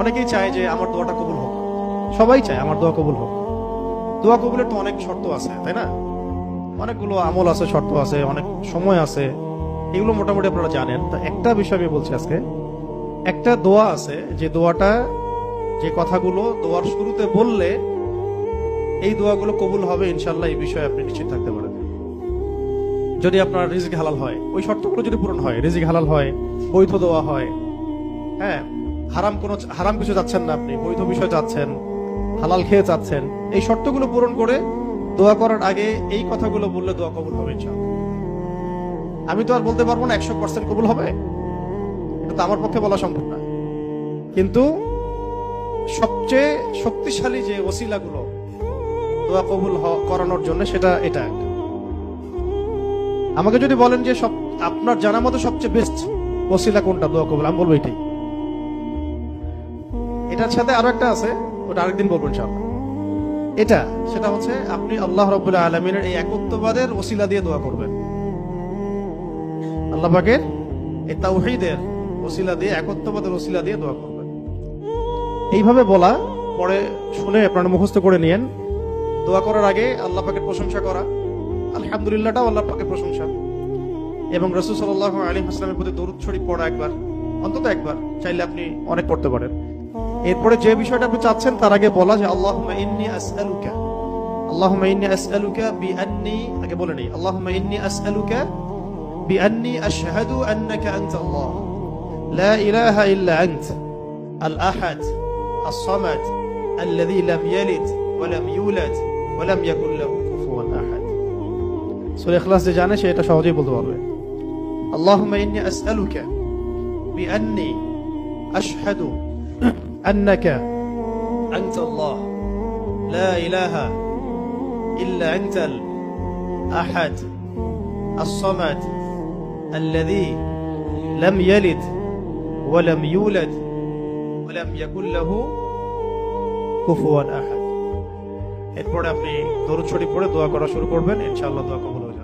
অনেকেই চায় যে আমার দোয়াটা কবুল হোক, সবাই চায় আমার দোয়া কবুল হোক। দোয়া কবুলের তো অনেক শর্ত আছে, তাই না? অনেকগুলো আমল আছে, শর্ত আছে, অনেক সময় আছে, এগুলো মোটামুটি আপনারা জানেন। তো একটা বিষয় আমি বলছি আজকে, একটা দোয়া আছে যে দোয়াটা, যে কথাগুলো দোয়ার শুরুতে বললে এই দোয়াগুলো কবুল হবে ইনশাল্লাহ, এই বিষয়ে আপনি নিশ্চিত থাকতে পারেন। যদি আপনার রিজিক হালাল হয়, ওই শর্তগুলো যদি পূরণ হয়, রিজিক হালাল হয়, বৈধ দোয়া হয়, হ্যাঁ, হারাম কিছু চাচ্ছেন না আপনি, বৈধ বিষয় চাচ্ছেন, হালাল খেয়ে চাচ্ছেন, এই শর্তগুলো পূরণ করে দোয়া করার আগে এই কথাগুলো বললে দোয়া কবুল হবে ইনশাআল্লাহ। আমি তো আর বলতে পারবো না 100% কবুল হবে, এটা তো আমার পক্ষে বলা সম্ভব না, কিন্তু সবচেয়ে শক্তিশালী যে ওসিলাগুলো দোয়া কবুল করানোর জন্য, সেটা এটা একটা। আমাকে যদি বলেন যে আপনার জানা মতো সবচেয়ে বেস্ট ওসিলা কোনটা দোয়া কবুল, আমি বলবো এটাই। এটার সাথে আরো একটা আছে, ওটা আরেকদিন বলবো ইনশাআল্লাহ। সেটা হচ্ছে আপনি আল্লাহ রাব্বুল আলামিনের এই একত্ববাদের ওসিলা দিয়ে দোয়া করবেন। আল্লাহ পাকের এই তাওহীদের ওসিলা দিয়ে, একত্ববাদের ওসিলা দিয়ে দোয়া করবেন। এইভাবে বলা, পরে শুনে আপনারা মুখস্থ করে নিয়েন। দোয়া করার আগে আল্লাহ পাকের প্রশংসা করা, আলহামদুলিল্লাহটাও আল্লাহ পাকের প্রশংসা, এবং রাসূল সাল্লাল্লাহু আলাইহি ওয়াসাল্লামের প্রতি দরুদ শরীফ পড়া একবার, অন্তত একবার, চাইলে আপনি অনেক পড়তে পারেন। এরপরে যে বিষয়টা আপনি চাচ্ছেন তার আগে বলা যে আল্লাহুম্মা ইন্নী আসআলুকা বিআন্নী, আগে বলে নেই, আল্লাহুম্মা ইন্নী আসআলুকা বিআন্নী আশহাদু আন্নাকা আনতাল্লাহ লা ইলাহা ইল্লা আনত আল আহাদ as-সামাদ alladhi lam yalid wa lam yulad wa lam yakul lahu kufuwan ahad। সূরা ইখলাস যে জানে সে এটা সহজেই বলতে পারবে। আল্লাহুম্মা ইন্নী আসআলুকা বিআন্নী আশহাদু أنك أنت الله لا إله إلا أنت الأحد الصمد الذي لم يلد ولم يولد ولم يكن له كفوا أحد। এরপরে আপনি দরুদ শরীফ পড়ে দোয়া করা শুরু করবেন, ইনশাআল্লাহ দোয়া কবুল হবে।